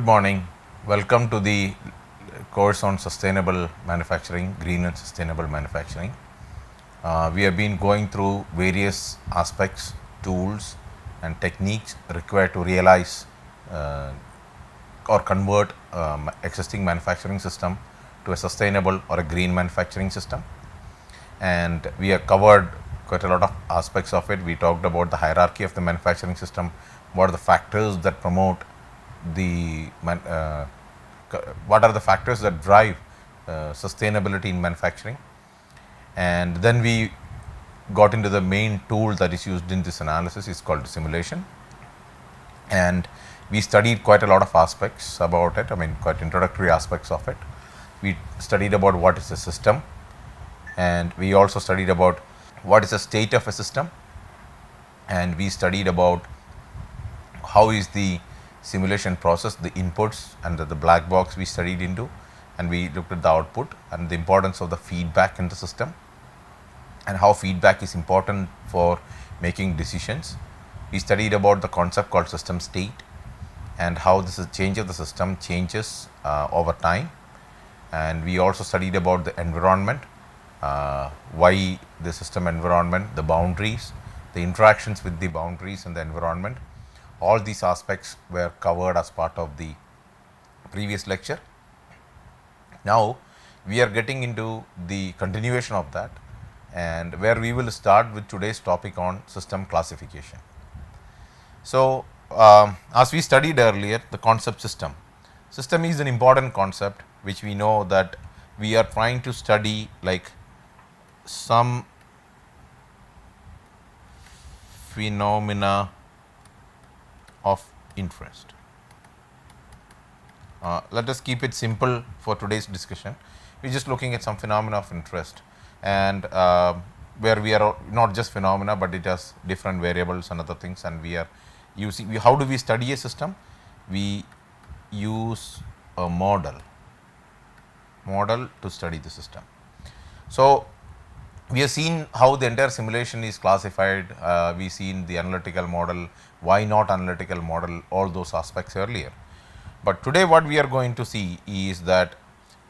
Good morning. Welcome to the course on sustainable manufacturing, green and sustainable manufacturing. We have been going through various aspects, tools, and techniques required to realize or convert existing manufacturing system to a sustainable or a green manufacturing system. And we have covered quite a lot of aspects of it. We talked about the hierarchy of the manufacturing system, what are the factors that promote the what are the factors that drive sustainability in manufacturing, and then we got into the main tool that is used in this analysis is called simulation, and we studied quite a lot of aspects about it. I mean, quite introductory aspects of it. We studied about what is a system, and we also studied about what is the state of a system, and we studied about how is the simulation process, the inputs and the black box we studied into, and we looked at the output and the importance of the feedback in the system and how feedback is important for making decisions. We studied about the concept called system state and how this is change of the system changes over time, and we also studied about the environment, why the system environment, the boundaries, the interactions with the boundaries and the environment. All these aspects were covered as part of the previous lecture. Now we are getting into the continuation of that, and where we will start with today's topic on system classification. So as we studied earlier, the concept system is an important concept which we know that we are trying to study like some phenomena of interest. Let us keep it simple for today's discussion. We are just looking at some phenomena of interest, and where we are not just phenomena, but it has different variables and other things, and we are using, how do we study a system? We use a model to study the system. So we have seen how the entire simulation is classified. We seen the analytical model, why not analytical model, all those aspects earlier. But today what we are going to see is that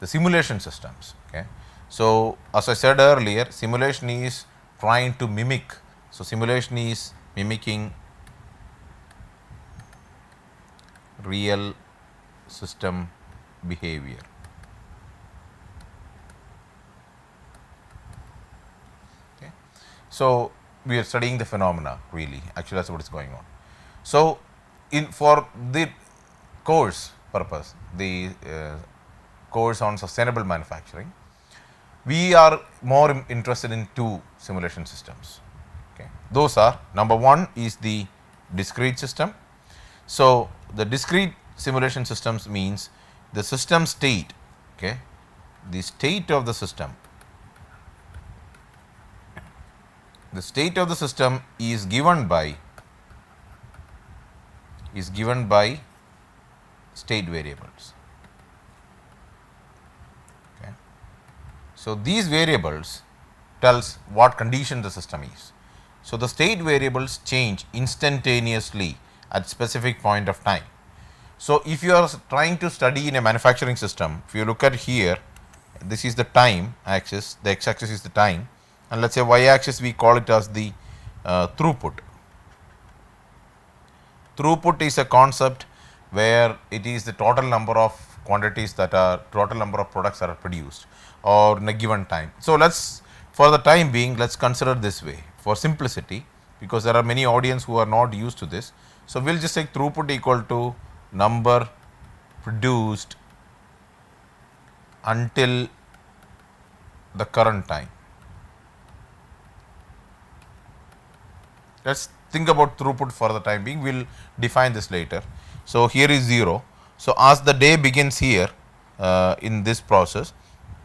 the simulation systems. Okay. So as I said earlier, simulation is trying to mimic. So simulation is mimicking real system behavior. So we are studying the phenomena really, actually that's what is going on. So for the course purpose, the course on sustainable manufacturing, we are more interested in two simulation systems. Okay. Those are, number one is the discrete system. So the discrete simulation systems means the system state, okay, the state of the system. The state of the system is given by state variables. Okay. So these variables tells what condition the system is. So the state variables change instantaneously at specific point of time. So if you are trying to study in a manufacturing system, if you look at here, this is the time axis, the x axis is the time, and let us say y axis we call it as the throughput. Throughput is a concept where it is the total number of quantities that are, total number of products that are produced or in a given time. So let's, for the time being, let's consider this way for simplicity, because there are many audience who are not used to this. So we'll just take throughput equal to number produced until the current time. Let's think about throughput for the time being. We'll define this later. So here is 0. So as the day begins here in this process,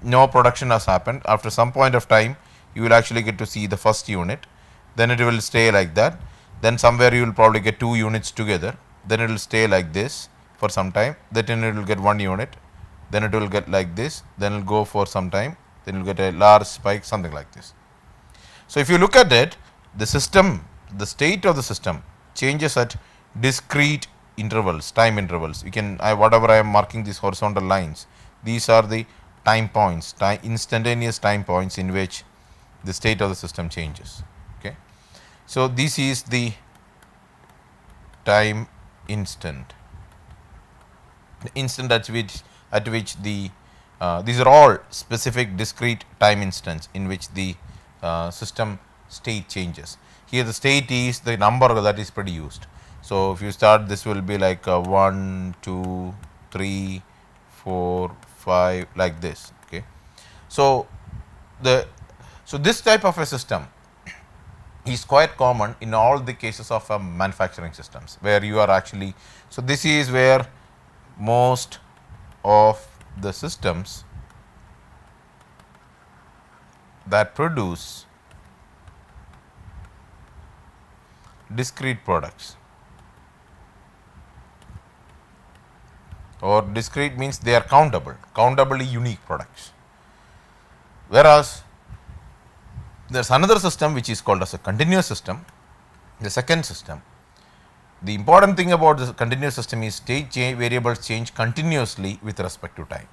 no production has happened. After some point of time, you will actually get to see the first unit. Then it will stay like that. Then somewhere you will probably get 2 units together. Then it will stay like this for some time. Then it will get 1 unit. Then it will get like this. Then it will go for some time. Then you will get a large spike, something like this. So if you look at it, the system, the state of the system changes at discrete intervals, time intervals. We can, whatever I am marking these horizontal lines, these are the time points, instantaneous time points in which the state of the system changes. Okay, so this is the time instant, the instant at which the these are all specific discrete time instants in which the system state changes. Here the state is the number that is produced. So if you start, this will be like 1, 2, 3, 4, 5, like this. Okay, so this type of a system is quite common in all the cases of manufacturing systems, where you are actually, so this is where most of the systems that produce discrete products, or discrete means they are countably unique products. Whereas there is another system which is called as a continuous system, the second system. The important thing about this continuous system is state variables change continuously with respect to time.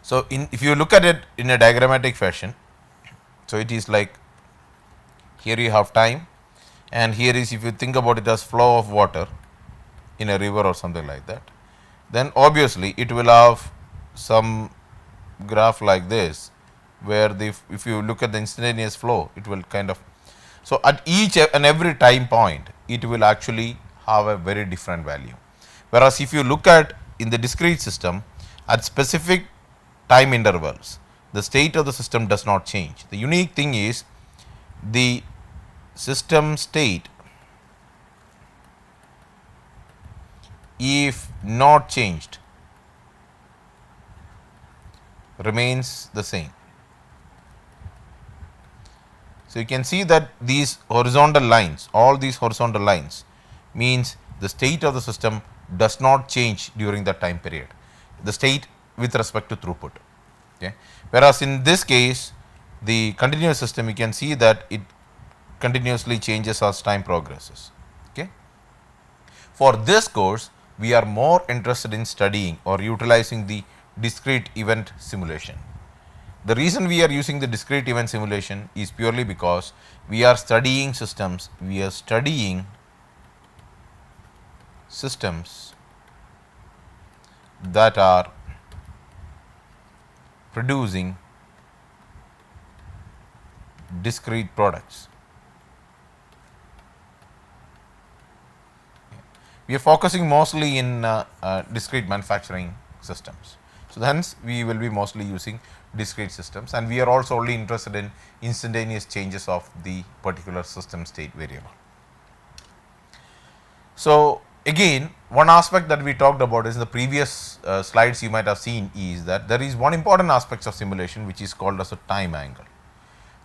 So if you look at it in a diagrammatic fashion, so it is like, here you have time, and here is, if you think about it as flow of water in a river or something like that, then obviously it will have some graph like this, where if you look at the instantaneous flow, it will kind of, so at each and every time point it will actually have a very different value. Whereas if you look at in the discrete system, at specific time intervals, the state of the system does not change. The unique thing is the system state, if not changed, remains the same. So you can see that these horizontal lines, all these horizontal lines, means the state of the system does not change during that time period, the state with respect to throughput. Okay. Whereas in this case, the continuous system, you can see that it continuously changes as time progresses. Okay. For this course, we are more interested in studying or utilizing the discrete event simulation. The reason we are using the discrete event simulation is purely because we are studying systems, that are producing discrete products. We are focusing mostly in discrete manufacturing systems. So hence we will be mostly using discrete systems, and we are also only interested in instantaneous changes of the particular system state variable. So again, one aspect that we talked about is in the previous slides you might have seen, is that there is one important aspect of simulation which is called as a time angle.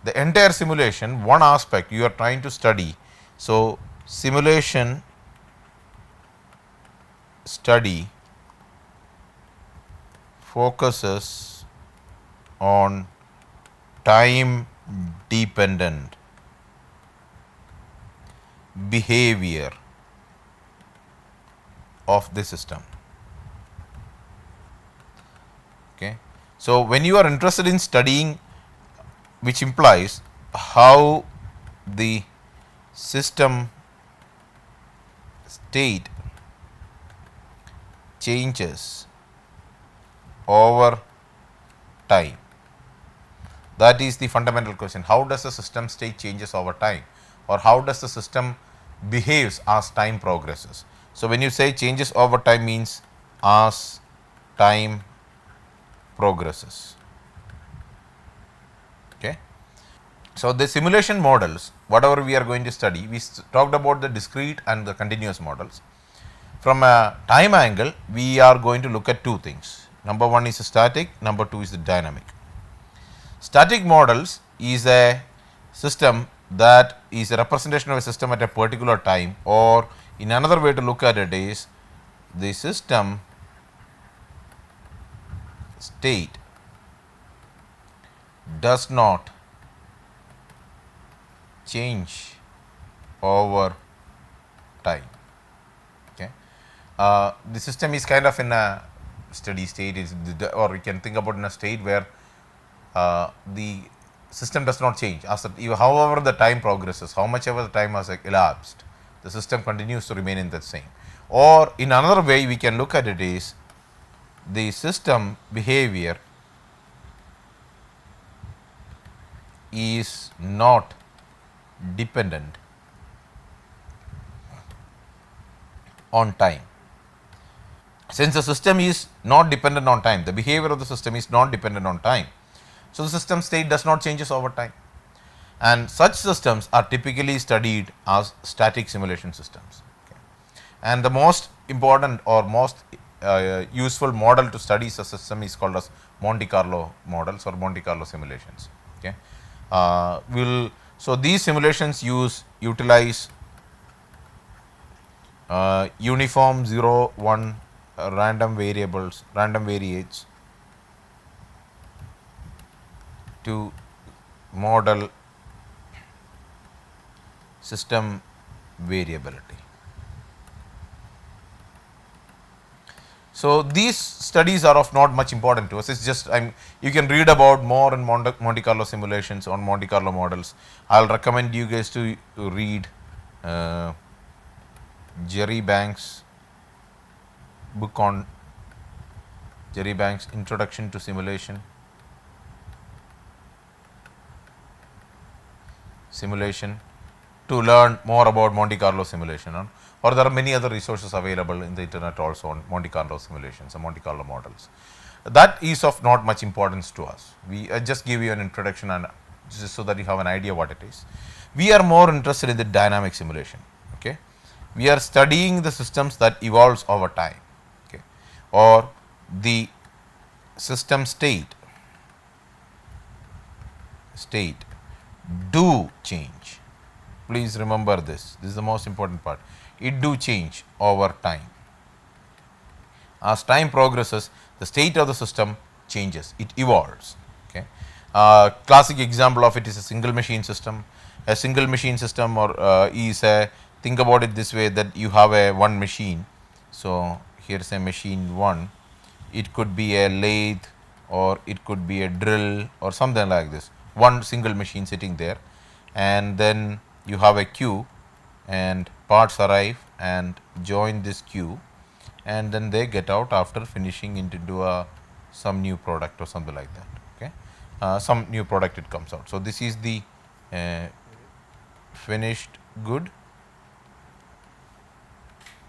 The entire simulation, one aspect you are trying to study. So simulation study focuses on time dependent behavior of the system. Okay. So when you are interested in studying, which implies how the system state changes over time, that is the fundamental question. How does the system state changes over time, or how does the system behaves as time progresses? So when you say changes over time, means as time progresses. Okay. So the simulation models, whatever we are going to study, we talked about the discrete and the continuous models. From a time angle, we are going to look at two things. Number one is static, number two is the dynamic. Static models is a system that is a representation of a system at a particular time, or in another way to look at it is the system state does not change over time. Okay. the system is kind of in a steady state, or you can think about in a state where the system does not change. However the time progresses, how much ever the time has elapsed, the system continues to remain in the same. Or in another way we can look at it is the system behavior is not dependent on time. Since the system is not dependent on time, the behavior of the system is not dependent on time, so the system state does not changes over time, and such systems are typically studied as static simulation systems. Okay. And the most important or most useful model to study such system is called as Monte Carlo models or Monte Carlo simulations. Okay. So these simulations utilize uniform 0 1 random variates to model system variability. So these studies are of not much important to us. It's just you can read about more in Monte Carlo simulations on Monte Carlo models. I'll recommend you guys to read Jerry Banks' book on Jerry Banks' Introduction to Simulation to learn more about Monte Carlo simulation. Or there are many other resources available in the internet also on Monte Carlo simulations and Monte Carlo models. That is of not much importance to us. We just give you an introduction and just so that you have an idea what it is. We are more interested in the dynamic simulation. Okay, we are studying the systems that evolves over time. Okay, or the system state do change. Please remember this. This is the most important part. It do change over time. As time progresses, the state of the system changes. It evolves. Okay. Classic example of it is a single machine system. A single machine system is a, think about it this way, that you have a one machine. So here is a machine 1. It could be a lathe or it could be a drill or something like this. One single machine sitting there, and then you have a queue and parts arrive and join this queue, and then they get out after finishing into some new product or something like that. Okay, some new product it comes out. So this is the finished good.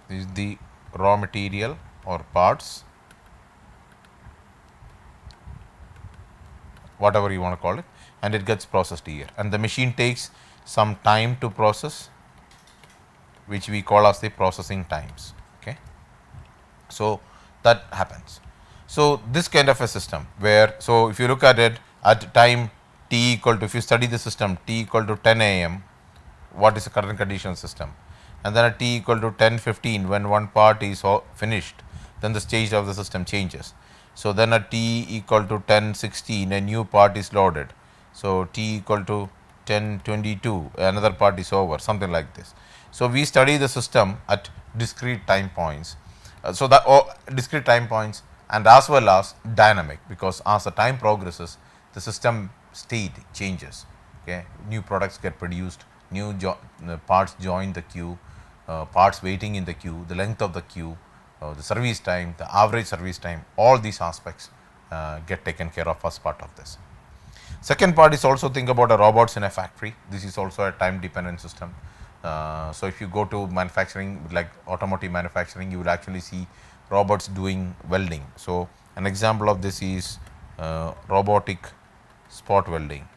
This is the raw material or parts, whatever you want to call it, and it gets processed here, and the machine takes some time to process, which we call as the processing times. Okay, so that happens. So this kind of a system where, so if you look at it at time t equal to, if you study the system t equal to 10 a.m., what is the current condition system, and then at t equal to 10:15, when one part is finished, then the stage of the system changes. So then at t equal to 10:16, a new part is loaded. So t equal to 10:22, another part is over, something like this. So we study the system at discrete time points. Discrete time points and as well as dynamic, because as the time progresses, the system state changes. Okay, new products get produced, new parts join the queue, parts waiting in the queue, the length of the queue, the service time, the average service time, all these aspects get taken care of as part of this. Second part is also think about a robots in a factory. This is also a time dependent system. So if you go to manufacturing, like automotive manufacturing, you will actually see robots doing welding. So an example of this is robotic spot welding.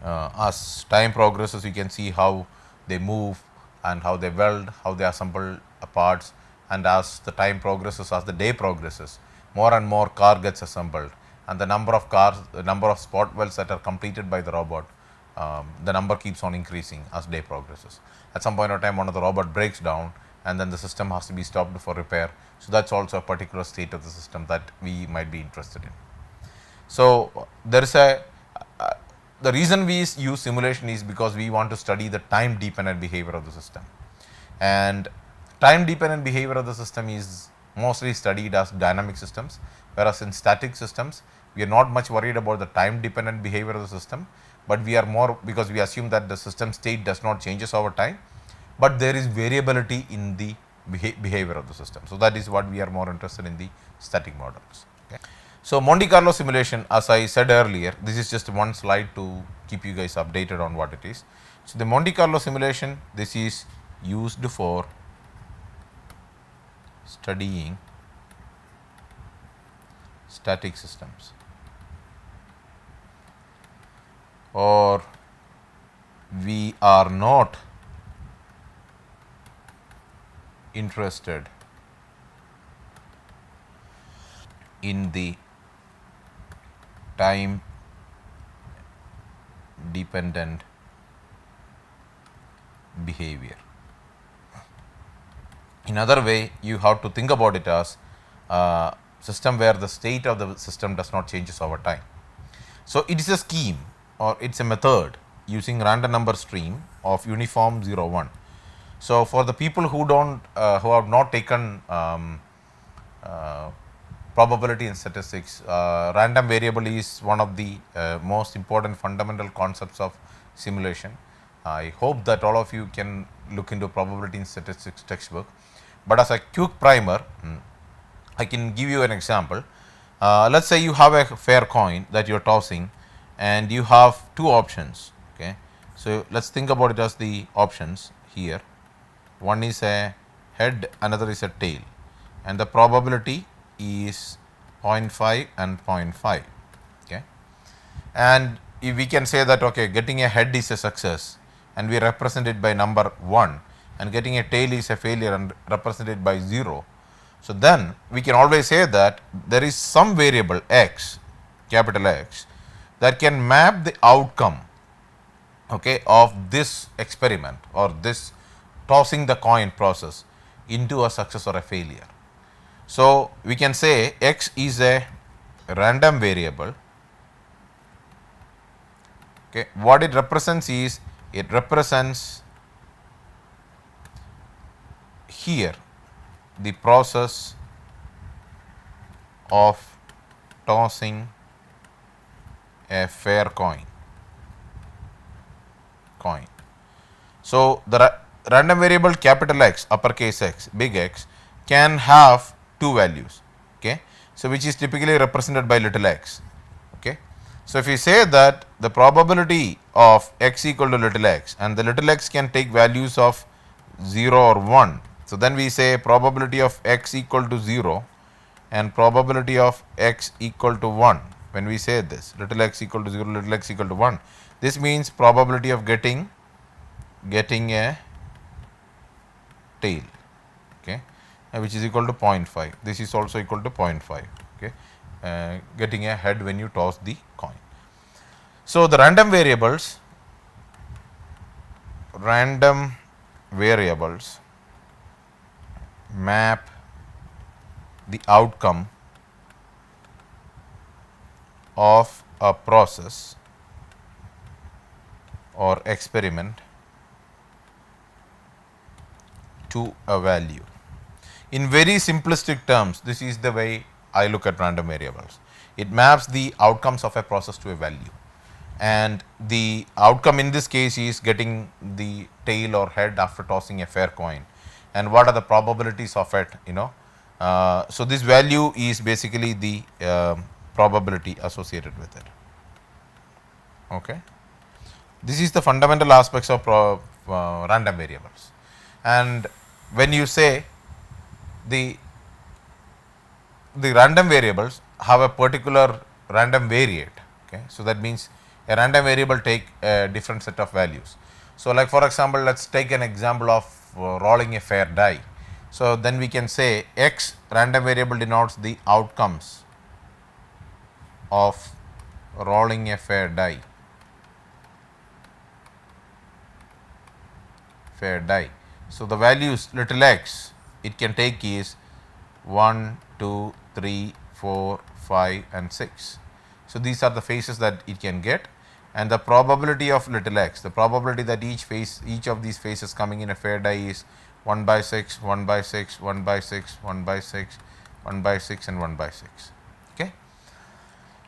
As time progresses, you can see how they move and how they weld, how they assemble parts, and as the time progresses, as the day progresses, more and more car gets assembled, and the number of cars, the number of spot welds that are completed by the robot, the number keeps on increasing as day progresses. At some point of time, one of the robot breaks down, and then the system has to be stopped for repair. So that's also a particular state of the system that we might be interested in. So there is the reason we use simulation is because we want to study the time dependent behavior of the system, and time dependent behavior of the system is mostly studied as dynamic systems, whereas in static systems we are not much worried about the time dependent behavior of the system, but we are more, because we assume that the system state does not changes over time, but there is variability in the behavior of the system. So that is what we are more interested in the static models. Okay. So Monte Carlo simulation, as I said earlier, this is just one slide to keep you guys updated on what it is. So the Monte Carlo simulation, this is used for studying static systems, or we are not interested in the time dependent behavior. In other way, you have to think about it as a system where the state of the system does not changes over time. So it is a scheme, or it's a method using random number stream of uniform 0 1. So for the people who don't who have not taken probability in statistics, random variable is one of the most important fundamental concepts of simulation. I hope that all of you can look into probability in statistics textbook, but as a quick primer, I can give you an example. Let's say you have a fair coin that you are tossing and you have two options. Okay, so let's think about it as the options here. One is a head, another is a tail, and the probability is 0.5 and 0.5. Okay, and if we can say that, okay, getting a head is a success and we represent it by number 1, and getting a tail is a failure and represented by 0. So then we can always say that there is some variable x, capital X, that can map the outcome, okay, of this experiment or this tossing the coin process into a success or a failure. So we can say x is a random variable. Okay, what it represents is, it represents here the process of tossing a fair coin. So the random variable capital X, uppercase X, big X, can have two values. Okay, so which is typically represented by little x. Okay, so if we say that the probability of x equal to little x, and the little x can take values of 0 or 1, so then we say probability of x equal to 0 and probability of x equal to 1. When we say this, little x equal to 0, little x equal to 1, this means probability of getting a tail, okay, which is equal to 0.5. This is also equal to 0.5. Okay, getting a head when you toss the coin. So the random variables map the outcome of a process or experiment to a value. In very simplistic terms, this is the way I look at random variables. It maps the outcomes of a process to a value, and the outcome in this case is getting the tail or head after tossing a fair coin, and what are the probabilities of it, so this value is basically the probability associated with it. Okay, this is the fundamental aspects of random variables. And when you say the random variables have a particular random variate, okay, so that means a random variable take a different set of values. So like for example, let's take an example of rolling a fair die. So then we can say x random variable denotes the outcomes of rolling a fair die. So the values little x it can take is 1, 2, 3, 4, 5 and 6. So these are the phases that it can get, and the probability of little x, the probability that each of these phases coming in a fair die is 1 by 6, 1 by 6, 1 by 6, 1 by 6, 1 by 6 and 1 by 6. Okay.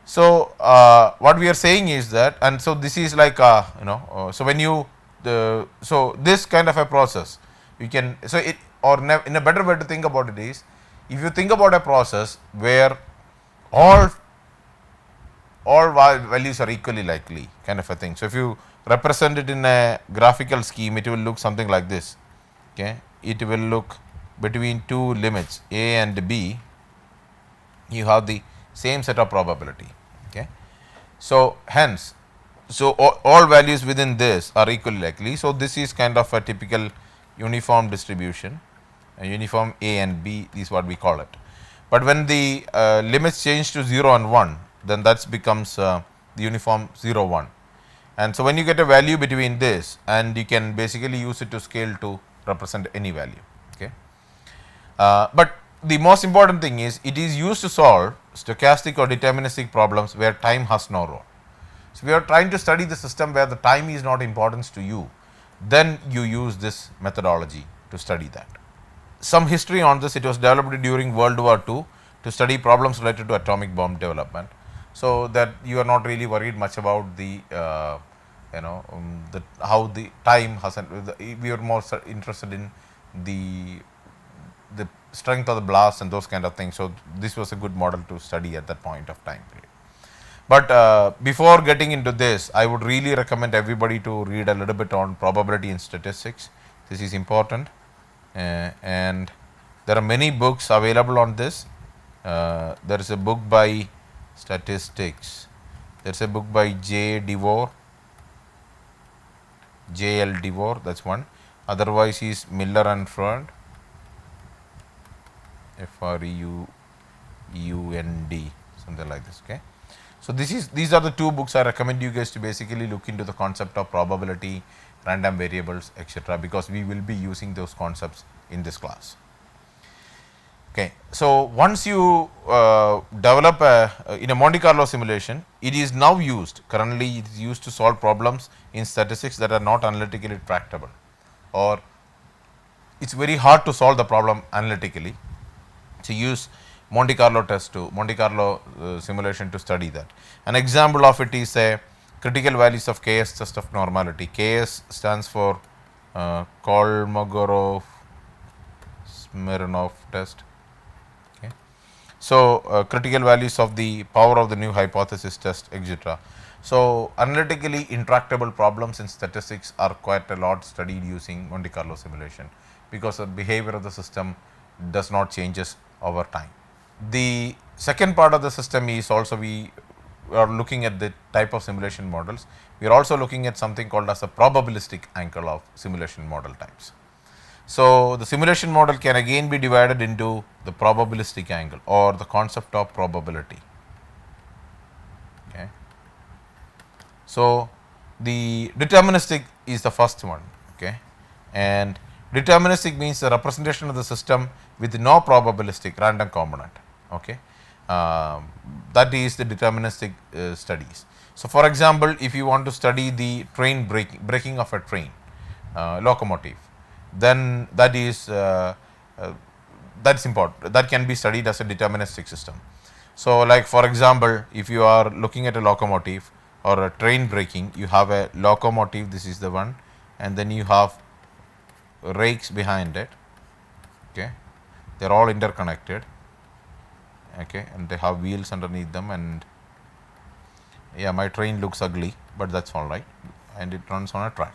So, what we are saying is that, and so this is like so when you so this kind of a process you can, so it, or in a better way to think about it is, if you think about a process where all values are equally likely, kind of a thing. So if you represent it in a graphical scheme, it will look something like this. Okay, it will look between two limits a and b, you have the same set of probability. Okay, so hence, so all values within this are equally likely. So this is kind of a typical uniform distribution, a uniform a and b is what we call it. But when the limits change to 0 and 1, then that becomes the uniform 0 1. And so when you get a value between this, and you can basically use it to scale to represent any value. Okay, but the most important thing is, it is used to solve stochastic or deterministic problems where time has no role. So we are trying to study the system where the time is not important to you, then you use this methodology to study that. Some history on this: it was developed during World War II to study problems related to atomic bomb development, so that you are not really worried much about the how the time has, we are more interested in the strength of the blast and those kind of things. So this was a good model to study at that point of time period. But before getting into this, I would really recommend everybody to read a little bit on probability and statistics. This is important, and there are many books available on this. There is a book by statistics, there is a book by J.L. DeVore, that's one. Otherwise is Miller and Freund, Freund, something like this. Okay, so these are the two books I recommend you guys to basically look into the concept of probability, random variables, etc., because we will be using those concepts in this class. Okay, so once you develop in a Monte Carlo simulation, it is now used, currently it is used to solve problems in statistics that are not analytically tractable, or it's very hard to solve the problem analytically. So use Monte Carlo simulation to study that. An example of it is a critical values of Ks test of normality. Ks stands for Kolmogorov-Smirnov test. Okay. So critical values of the power of the new hypothesis test, etc. So analytically intractable problems in statistics are quite a lot studied using Monte Carlo simulation, because the behavior of the system does not changes over time. The second part of the system is also, we are looking at the type of simulation models. We are also looking at something called as a probabilistic angle of simulation model types. So the simulation model can again be divided into the probabilistic angle or the concept of probability. Okay. So the deterministic is the first one. Okay, and deterministic means the representation of the system with no probabilistic random component. Okay, that is the deterministic studies. So for example, if you want to study the train braking of a train, locomotive, then that is that's important, that can be studied as a deterministic system. So like for example, if you are looking at a locomotive or a train braking, you have a locomotive, this is the one, and then you have rakes behind it. Okay, they are all interconnected. Okay, and they have wheels underneath them, and yeah, my train looks ugly, but that's all right, and it runs on a track,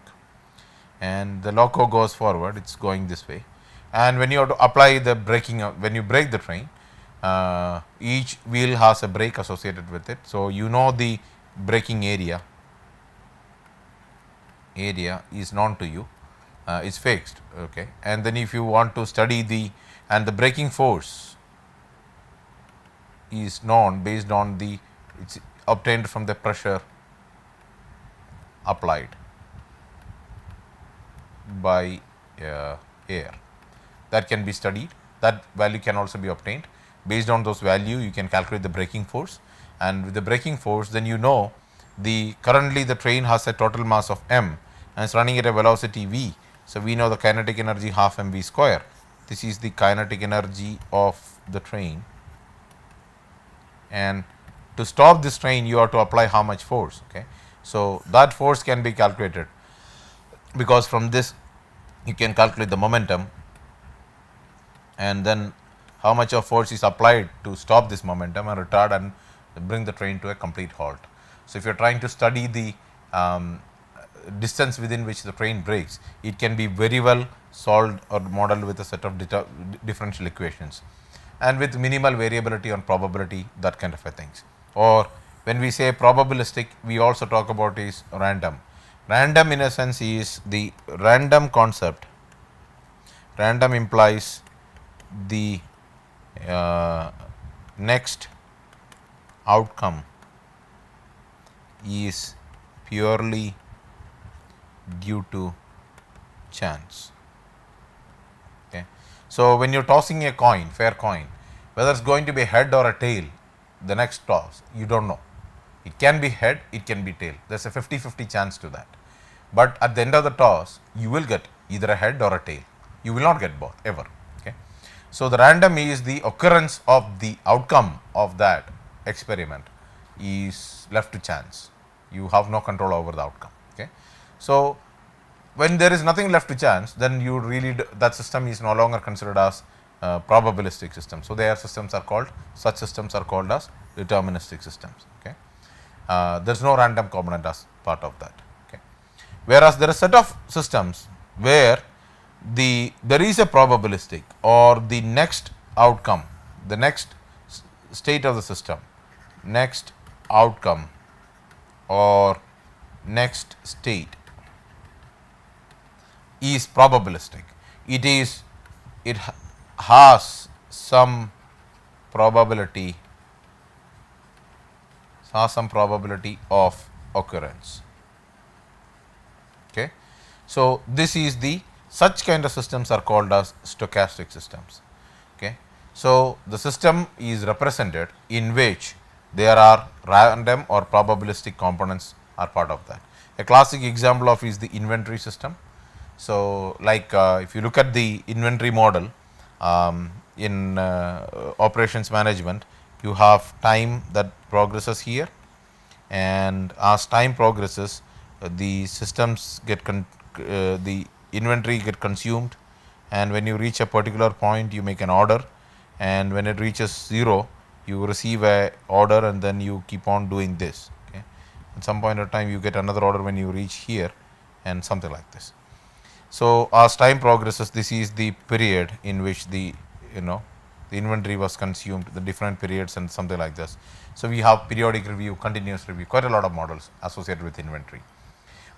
and the loco goes forward, it's going this way, and when you have to apply the braking, when you brake the train, each wheel has a brake associated with it, so you know the braking area is known to you, is fixed. Okay, and then if you want to study the braking force is known based on it's obtained from the pressure applied by air, that can be studied, that value can also be obtained. Based on those value, you can calculate the braking force, and with the braking force, then you know currently the train has a total mass of m and it's running at a velocity v, So we know the kinetic energy half mv square. This is the kinetic energy of the train, and to stop this train you have to apply how much force. Okay, so that force can be calculated, because from this you can calculate the momentum and then how much of force is applied to stop this momentum and retard and bring the train to a complete halt. So if you are trying to study the distance within which the train breaks, it can be very well solved or modeled with a set of differential equations and with minimal variability on probability, that kind of a things. Or when we say probabilistic, we also talk about is random. Random in a sense is the random concept. Random implies the next outcome is purely due to chance. Okay. So when you're tossing a coin, fair coin, whether it's going to be a head or a tail, the next toss, you don't know. It can be head, it can be tail. There's a 50-50 chance to that. But at the end of the toss, you will get either a head or a tail. You will not get both ever. Okay. So the random is the occurrence of the outcome of that experiment is left to chance. You have no control over the outcome. Okay. So when there is nothing left to chance, then you really that system is no longer considered as probabilistic system. So their systems are called, such systems are called as deterministic systems. Okay. There is no random component as part of that. Okay. Whereas there are a set of systems where there is a probabilistic or the next outcome, the next state of the system, next outcome or next state is probabilistic. It has some probability of occurrence. Okay. So this is the such kind of systems are called as stochastic systems. Okay. So the system is represented in which there are random or probabilistic components are part of that. A classic example of is the inventory system. So like if you look at the inventory model in operations management, you have time that progresses here, and as time progresses the systems get the inventory get consumed, and when you reach a particular point you make an order, and when it reaches 0 you receive a order, and then you keep on doing this. Okay. At some point of time you get another order when you reach here, and something like this. So as time progresses, this is the period in which the inventory was consumed, the different periods and something like this. So we have periodic review, continuous review, quite a lot of models associated with inventory.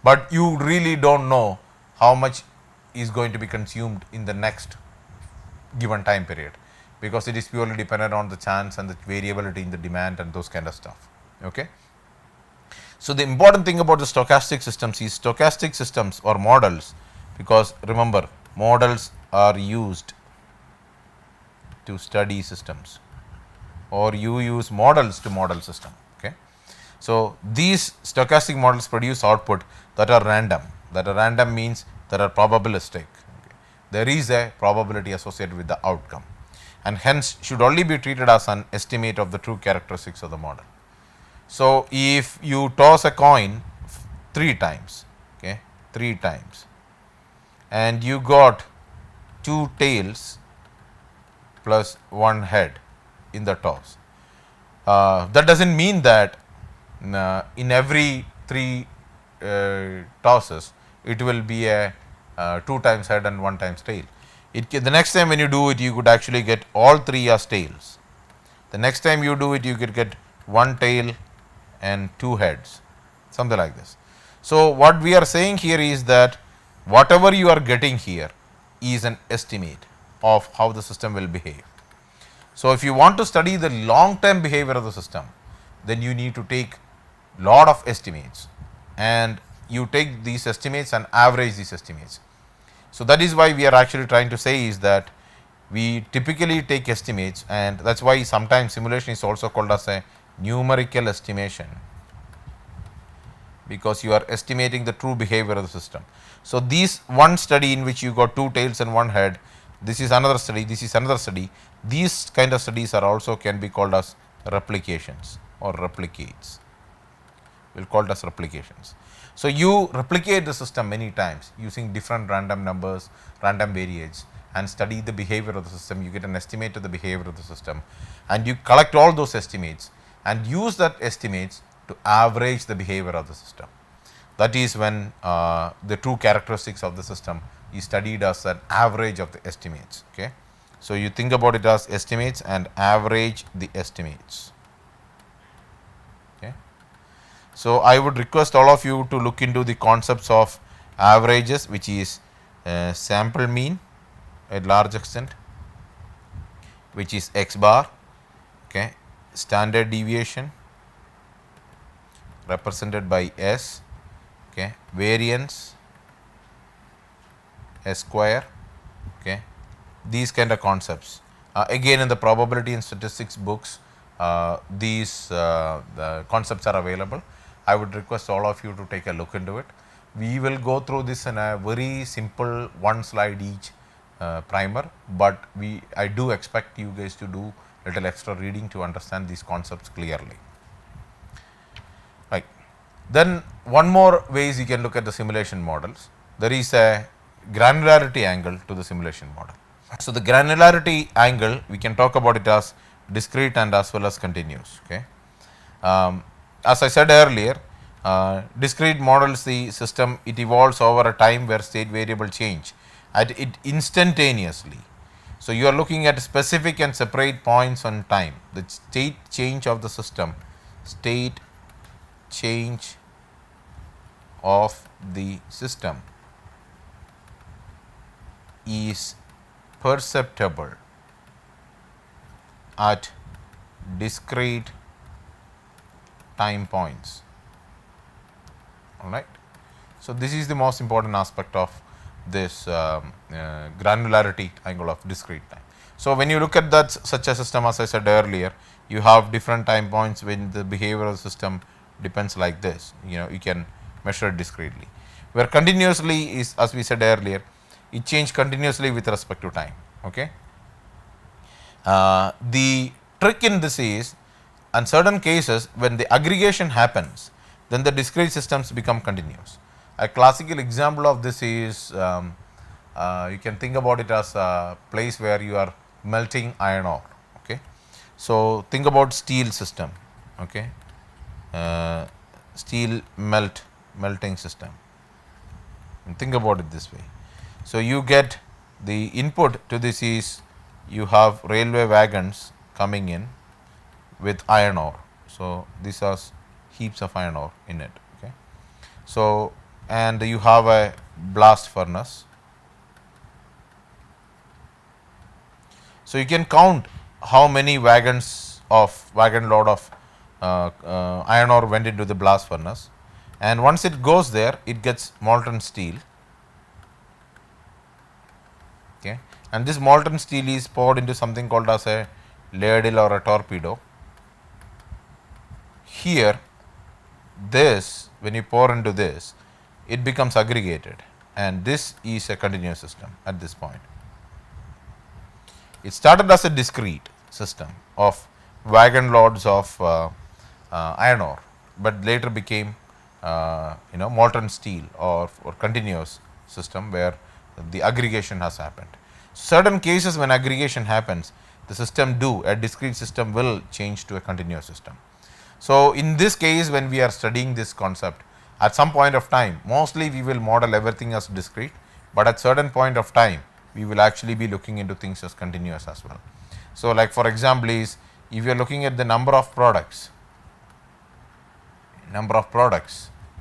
But you really don't know how much is going to be consumed in the next given time period, because it is purely dependent on the chance and the variability in the demand and those kind of stuff. Okay. So the important thing about the stochastic systems is stochastic systems or models, because remember, models are used to study systems, or you use models to model system. Okay. So these stochastic models produce output that are random. That are random means that are probabilistic. Okay. There is a probability associated with the outcome, and hence should only be treated as an estimate of the true characteristics of the model. So if you toss a coin 3 times, okay, 3 times, and you got 2 tails plus 1 head in the toss, that doesn't mean that in every 3 tosses it will be a 2 times head and 1 times tail. The next time when you do it, you could actually get all 3 as tails. The next time you do it, you could get 1 tail and 2 heads, something like this. So what we are saying here is that whatever you are getting here is an estimate of how the system will behave. So if you want to study the long term behavior of the system, then you need to take lot of estimates, and you take these estimates and average these estimates. So that is why we are actually trying to say is that we typically take estimates, and that's why sometimes simulation is also called as a numerical estimation, because you are estimating the true behavior of the system. So, these one study in which you got two tails and one head, this is another study, this is another study. These kind of studies are also can be called as replications or replicates. We will call it as replications. So, you replicate the system many times using different random numbers, random variates, and study the behavior of the system. You get an estimate of the behavior of the system, and you collect all those estimates and use that estimates to average the behavior of the system. That is when the true characteristics of the system is studied as an average of the estimates. Okay. So, you think about it as estimates and average the estimates. Okay. So, I would request all of you to look into the concepts of averages, which is sample mean at large extent, which is x bar, okay, standard deviation represented by S, okay, variance S square, okay, these kind of concepts. Again, in the probability and statistics books, these the concepts are available. I would request all of you to take a look into it. We will go through this in a very simple one slide each primer, but I do expect you guys to do little extra reading to understand these concepts clearly. Right. Then one more ways you can look at the simulation models. There is a granularity angle to the simulation model. So, the granularity angle we can talk about it as discrete and as well as continuous. Okay. As I said earlier, discrete models the system, it evolves over a time where state variable change at it instantaneously. So, you are looking at specific and separate points on time. The state change of the system, state change of the system is perceptible at discrete time points. All right. So, this is the most important aspect of this granularity angle of discrete time. So, when you look at that such a system, as I said earlier, you have different time points when the behavior of the system depends like this. You can measure it discretely, where continuously is, as we said earlier, it changes continuously with respect to time. Okay. The trick in this is, in certain cases when the aggregation happens, then the discrete systems become continuous. A classical example of this is you can think about it as a place where you are melting iron ore. Okay. So, think about steel system. Okay. Steel melting system, and think about it this way. So, you get the input to this is you have railway wagons coming in with iron ore. So, these are heaps of iron ore in it. Okay. So, and you have a blast furnace. So, you can count how many wagon load of iron ore went into the blast furnace, and once it goes there, it gets molten steel. Okay. And this molten steel is poured into something called as a ladle or a torpedo. Here, this, when you pour into this, it becomes aggregated, and this is a continuous system at this point. It started as a discrete system of wagon loads of iron ore, but later became molten steel or continuous system where the aggregation has happened. Certain cases when aggregation happens, the system a discrete system will change to a continuous system. So, in this case, when we are studying this concept, at some point of time, mostly we will model everything as discrete, but at certain point of time, we will actually be looking into things as continuous as well. So, like for example is, if you are looking at the number of products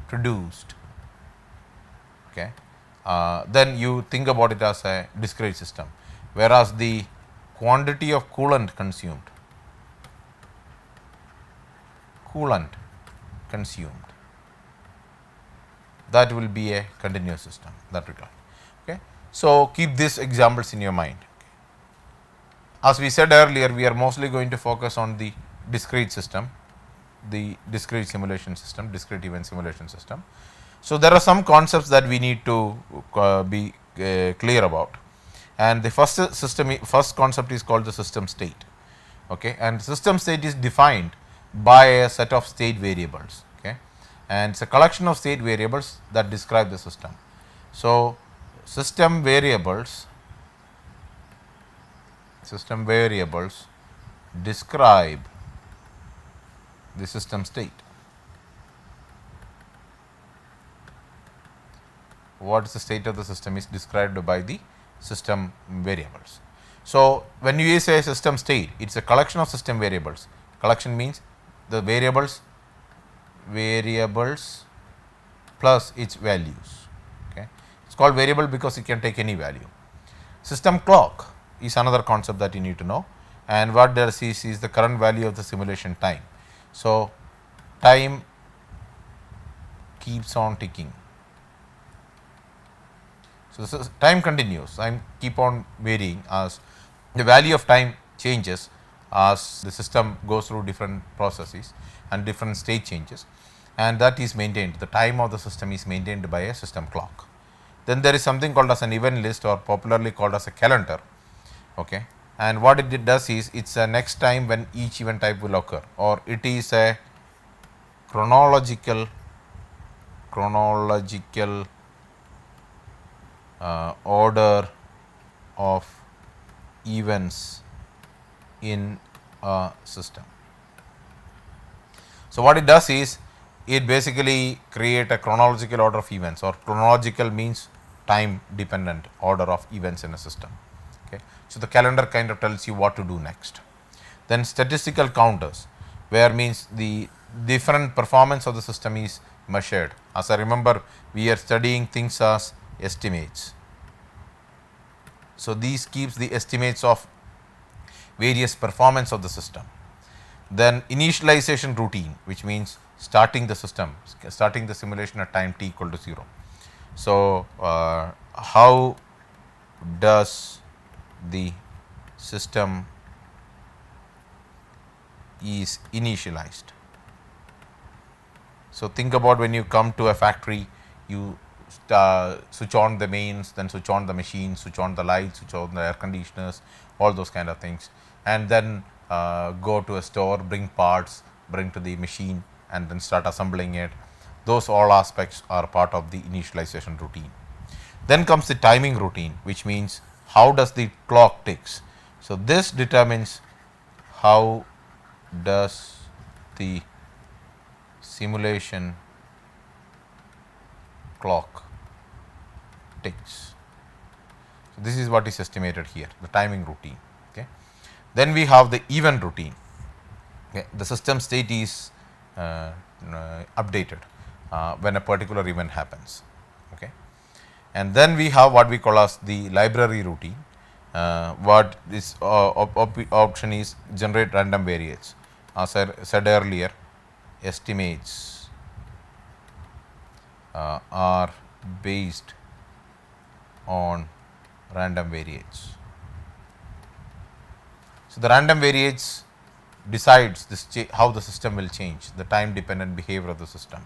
produced, okay, then you think about it as a discrete system, whereas the quantity of coolant consumed that will be a continuous system that regard. Okay. So, keep these examples in your mind. As we said earlier, we are mostly going to focus on the discrete system. the discrete simulation system, discrete event simulation system. So, there are some concepts that we need to be clear about, and the first concept is called the system state. Okay, and system state is defined by a set of state variables. Okay, and it's a collection of state variables that describe the system. So, system variables describe the system state. What is the state of the system is described by the system variables. So, when you say system state, it is a collection of system variables. Collection means the variables plus its values. Okay. It is called variable because it can take any value. System clock is another concept that you need to know, and what does is the current value of the simulation time. So, time keeps on ticking. So, this is time continues, time keep on varying as the value of time changes as the system goes through different processes and different state changes, and that is maintained. The time of the system is maintained by a system clock. Then there is something called as an event list, or popularly called as a calendar. Okay. And what it does is, it is a next time when each event type will occur, or it is a chronological order of events in a system. So, what it does is, it basically create a chronological order of events, or chronological means time dependent order of events in a system. Okay. So, the calendar kind of tells you what to do next. Then statistical counters, where means the different performance of the system is measured. As I remember, we are studying things as estimates. So, these keeps the estimates of various performance of the system. Then initialization routine, which means starting the system, starting the simulation at time t equal to 0. So, how does the system is initialized? So, think about when you come to a factory, you switch on the mains, then switch on the machines, switch on the lights, switch on the air conditioners, all those kind of things, and then go to a store, bring parts, bring to the machine, and then start assembling it. Those all aspects are part of the initialization routine. Then comes the timing routine, which means how does the clock ticks. So, this determines how does the simulation clock ticks. So, this is what is estimated here, the timing routine. Okay. Then we have the event routine. Okay. The system state is updated when a particular event happens. Okay. And then we have what we call as the library routine. What this option is generate random variates. As I said earlier, estimates are based on random variates. So, the random variates decides this how the system will change, the time dependent behavior of the system,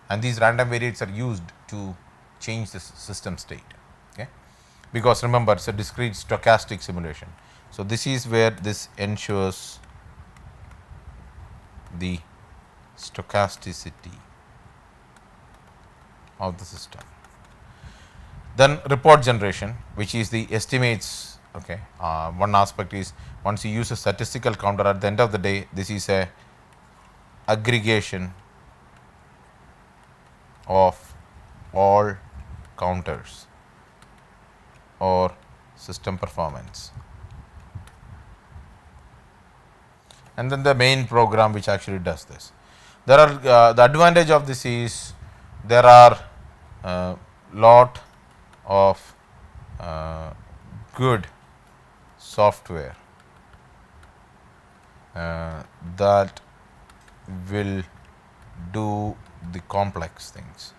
and these random variates are used to change the system state. Okay. Because remember, it is a discrete stochastic simulation. So, this is where this ensures the stochasticity of the system. Then report generation, which is the estimates. Okay. One aspect is, once you use a statistical counter, at the end of the day, this is a aggregation of all counters or system performance. And then the main program which actually does this. There are the advantage of this is, there are lot of good software that will do the complex things.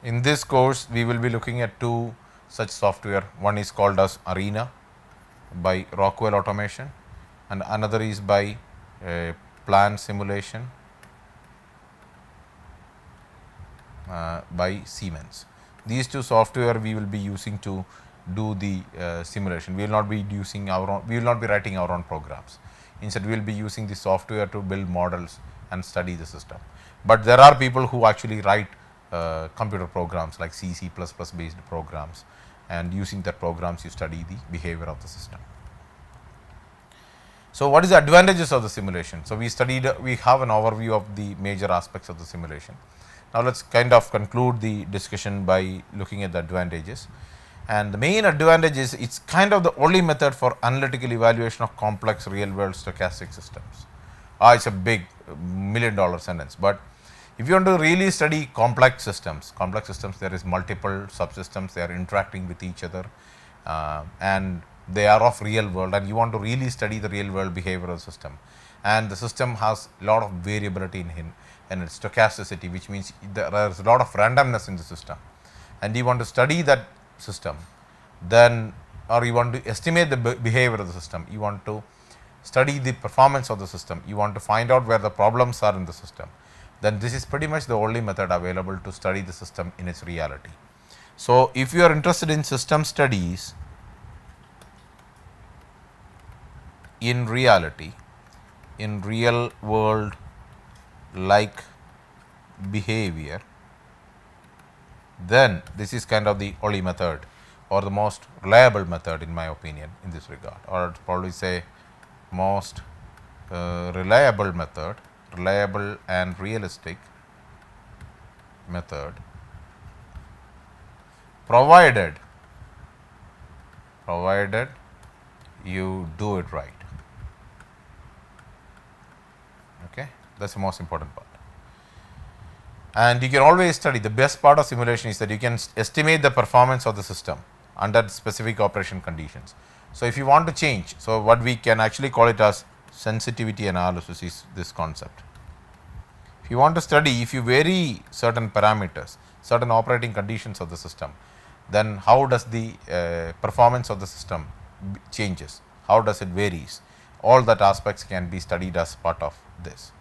In this course, we will be looking at two such software. One is called as Arena by Rockwell Automation, and another is by plant simulation by Siemens. These two software we will be using to do the simulation. We will not be using our own, we will not be writing our own programs. Instead, we will be using the software to build models and study the system. But there are people who actually write computer programs like C, C++ based programs, and using that programs you study the behavior of the system. So, what is the advantages of the simulation? So, we have an overview of the major aspects of the simulation. Now, let us kind of conclude the discussion by looking at the advantages. And the main advantage is it's kind of the only method for analytical evaluation of complex real world stochastic systems. It's a big $1,000,000 sentence, but if you want to really study complex systems, there is multiple subsystems, they are interacting with each other, and they are of real world, and you want to really study the real world behavior of the system, and the system has a lot of variability in its stochasticity, which means there is a lot of randomness in the system, and you want to study that system, then, or you want to estimate the behavior of the system, you want to study the performance of the system, you want to find out where the problems are in the system, then this is pretty much the only method available to study the system in its reality. So, if you are interested in system studies in reality, in real world like behavior, then this is kind of the only method or the most reliable method in my opinion in this regard, or I'd probably say most reliable method, reliable and realistic method, provided you do it right. Okay, that's the most important part. And you can always study, the best part of simulation is that you can estimate the performance of the system under specific operation conditions. So, if you want to change, so what we can actually call it as sensitivity analysis is this concept. If you want to study, if you vary certain parameters, certain operating conditions of the system, then how does the performance of the system changes, how does it varies, all that aspects can be studied as part of this.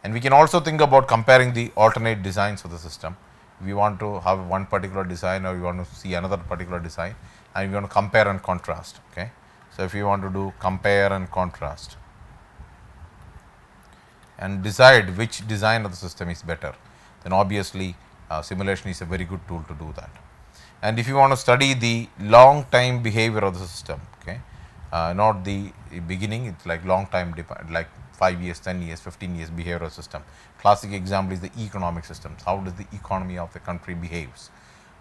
And we can also think about comparing the alternate designs of the system. We want to have one particular design, or we want to see another particular design, and we want to compare and contrast. Okay, so if you want to do compare and contrast and decide which design of the system is better, then obviously simulation is a very good tool to do that. And if you want to study the long time behavior of the system, okay, not the beginning, it's like long time, like 5 years, 10 years, 15 years behavioral system. Classic example is the economic systems. How does the economy of the country behaves?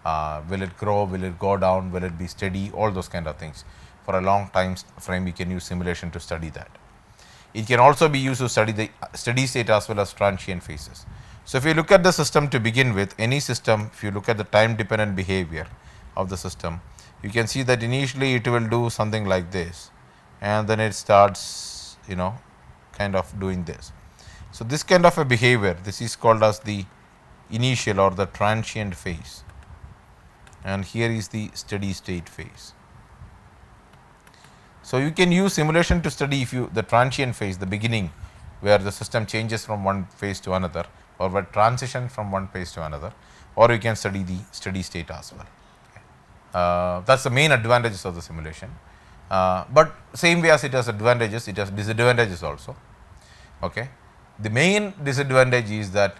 Will it grow? Will it go down? Will it be steady? All those kind of things. For a long time frame, we can use simulation to study that. It can also be used to study the steady state as well as transient phases. So, if you look at the system to begin with, any system, if you look at the time dependent behavior of the system, you can see that initially it will do something like this, and then it starts, kind of doing this. So, this kind of a behavior, this is called as the initial or the transient phase, and here is the steady state phase. So, you can use simulation to study the transient phase, the beginning, where the system changes from one phase to another, or where transition from one phase to another, or you can study the steady state as well. Okay. That's the main advantages of the simulation. But same way as it has advantages, it has disadvantages also. Okay. The main disadvantage is that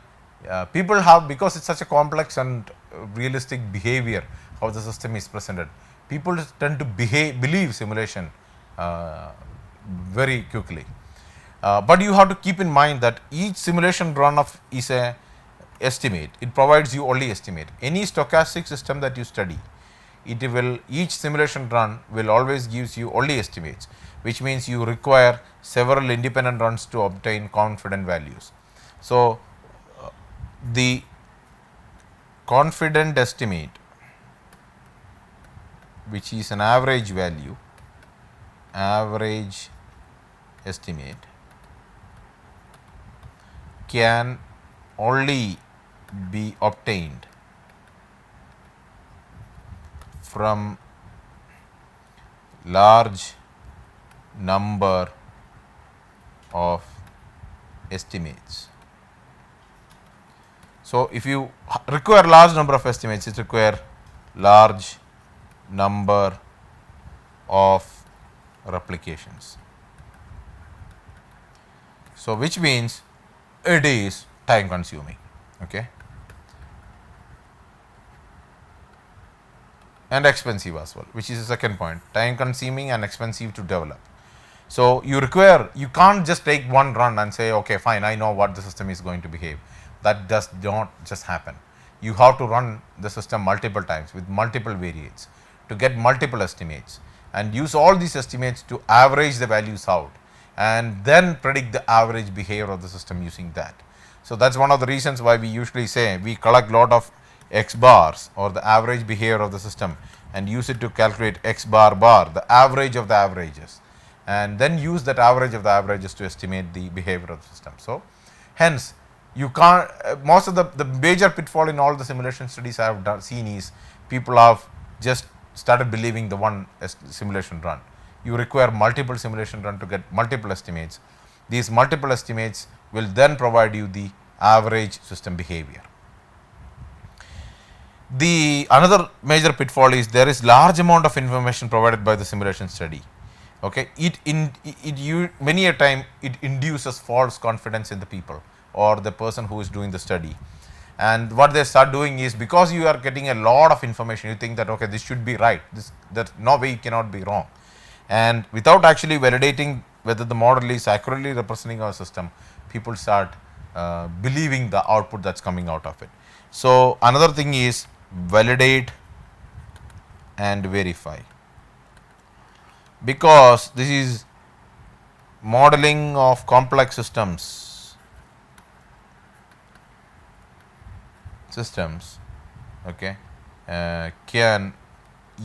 people have, because it's such a complex and realistic behavior how the system is presented, people tend to believe simulation very quickly. But you have to keep in mind that each simulation run is a estimate. It provides you only estimate. Any stochastic system that you study, each simulation run will always gives you only estimates, which means you require several independent runs to obtain confident values. So, the confident estimate, which is an average value, average estimate, can only be obtained from large number of estimates. So, if you require large number of estimates, it require large number of replications. So, which means it is time consuming, okay, and expensive as well, which is the second point, time consuming and expensive to develop. So, you can't just take one run and say, okay, fine, I know what the system is going to behave. That does not just happen. You have to run the system multiple times with multiple variates to get multiple estimates and use all these estimates to average the values out and then predict the average behavior of the system using that. So, that is one of the reasons why we usually say we collect lot of x bars or the average behavior of the system and use it to calculate x bar bar, the average of the averages, and then use that average of the averages to estimate the behavior of the system. So, hence you can't, most of the major pitfall in all the simulation studies I have seen is people have just started believing the one simulation run. You require multiple simulation run to get multiple estimates. These multiple estimates will then provide you the average system behavior. The another major pitfall is there is large amount of information provided by the simulation study. Okay, many a time it induces false confidence in the people or the person who is doing the study, and what they start doing is, because you are getting a lot of information, you think that okay, this should be right, that no way it cannot be wrong, and without actually validating whether the model is accurately representing our system, people start believing the output that's coming out of it. So, another thing is validate and verify, because this is modeling of complex systems, okay, can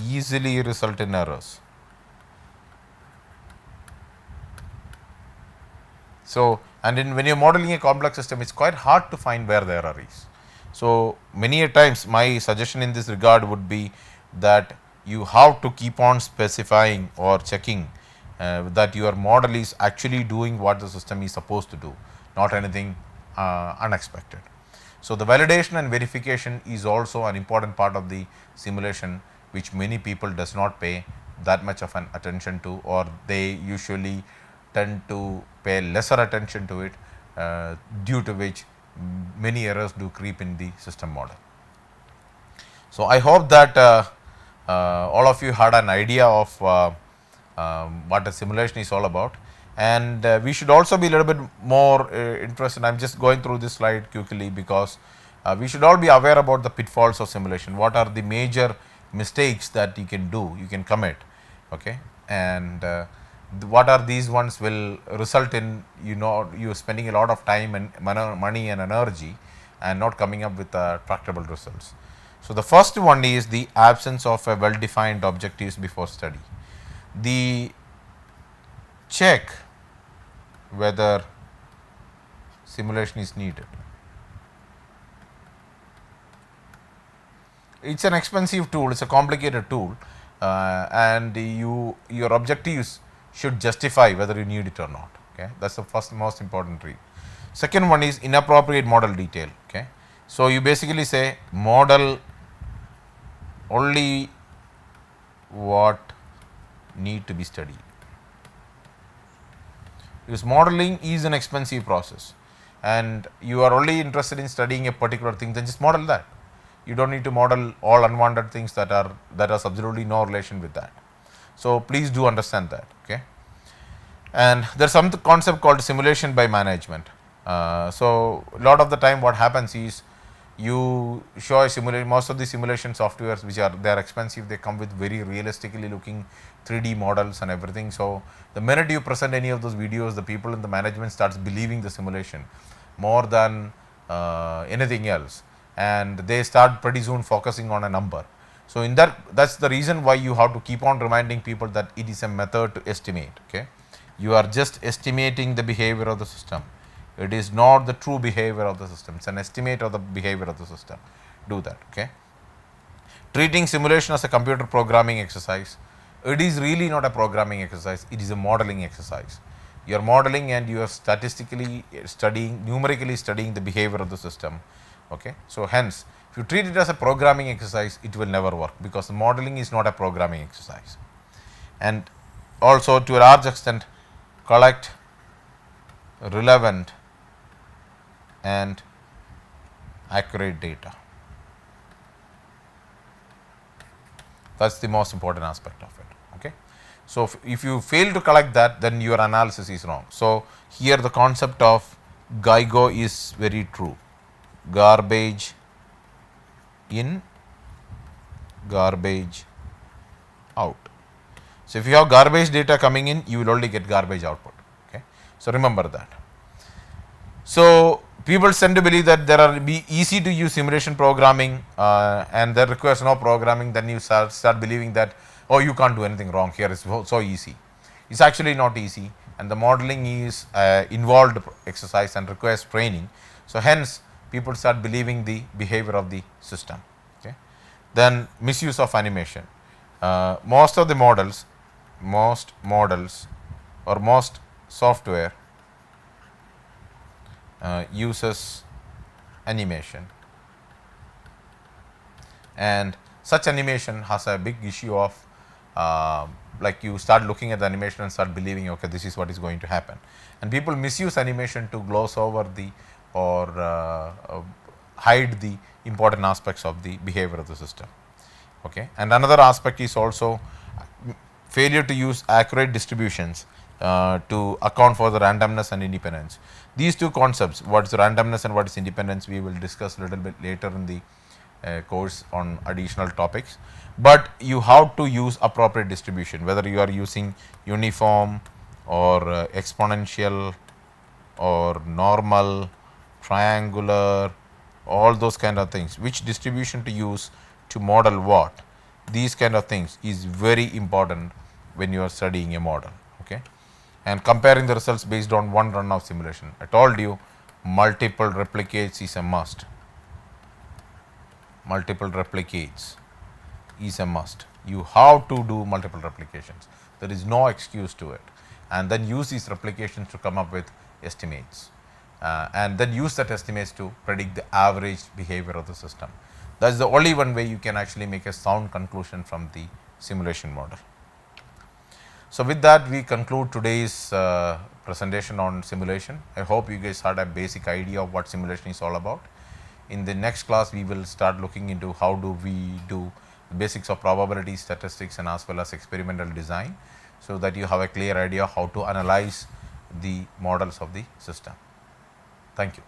easily result in errors. So, and when you are modeling a complex system, it is quite hard to find where the error is. So, many a times my suggestion in this regard would be that you have to keep on specifying or checking that your model is actually doing what the system is supposed to do, not anything unexpected. So, the validation and verification is also an important part of the simulation, which many people does not pay that much of an attention to, or they usually tend to pay lesser attention to it, due to which many errors do creep in the system model. So, I hope that all of you had an idea of what a simulation is all about, and we should also be a little bit more interested. I am just going through this slide quickly because we should all be aware about the pitfalls of simulation. What are the major mistakes that you can do, you can commit, okay, and what are these ones will result in you spending a lot of time and money and energy and not coming up with tractable results. So, the first one is the absence of a well defined objectives before study. The check whether simulation is needed. It is an expensive tool, it is a complicated tool, and your objectives should justify whether you need it or not. Okay, that is the first most important read. Second one is inappropriate model detail. Okay, so you basically say model only what need to be studied, because modeling is an expensive process and you are only interested in studying a particular thing, then just model that. You do not need to model all unwanted things that are absolutely no relation with that. So, please do understand that. Okay, and there is some concept called simulation by management. So, a lot of the time what happens is you show a simulation, most of the simulation softwares which they are expensive, they come with very realistically looking 3D models and everything. So, the minute you present any of those videos, the people in the management starts believing the simulation more than anything else, and they start pretty soon focusing on a number. So, in that's the reason why you have to keep on reminding people that it is a method to estimate. Okay, you are just estimating the behavior of the system. It is not the true behavior of the system, it is an estimate of the behavior of the system. Do that. Okay, treating simulation as a computer programming exercise, it is really not a programming exercise, it is a modeling exercise. You are modeling and you are statistically studying, numerically studying the behavior of the system. Okay. So, hence, if you treat it as a programming exercise, it will never work, because the modeling is not a programming exercise. And also, to a large extent, collect relevant and accurate data. That's the most important aspect of it. Okay. So, if you fail to collect that, then your analysis is wrong. So, here the concept of GIGO is very true. Garbage in, garbage out. So, if you have garbage data coming in, you will only get garbage output. Okay. So, remember that. So, people tend to believe that there are be easy to use simulation programming and that requires no programming. Then you start believing that, oh, you can't do anything wrong here, it's so easy. It's actually not easy, and the modeling is involved exercise and requires training. So, hence people start believing the behavior of the system. Okay. Then misuse of animation. Most of the models, or most software uses animation, and such animation has a big issue of like you start looking at the animation and start believing, okay, this is what is going to happen, and people misuse animation to gloss over the or hide the important aspects of the behavior of the system. Okay. And another aspect is also failure to use accurate distributions to account for the randomness and independence. These two concepts, what is randomness and what is independence, we will discuss a little bit later in the course on additional topics. But you have to use appropriate distribution, whether you are using uniform or exponential or normal, triangular, all those kind of things, which distribution to use to model what, these kind of things is very important when you are studying a model. Okay. And comparing the results based on one run of simulation. I told you multiple replicates is a must. Multiple replicates is a must. You have to do multiple replications. There is no excuse to it. And then use these replications to come up with estimates. And then use that estimates to predict the average behavior of the system. That is the only one way you can actually make a sound conclusion from the simulation model. So, with that, we conclude today's presentation on simulation. I hope you guys had a basic idea of what simulation is all about. In the next class, we will start looking into how do we do the basics of probability, statistics, and as well as experimental design, so that you have a clear idea how to analyze the models of the system. Thank you.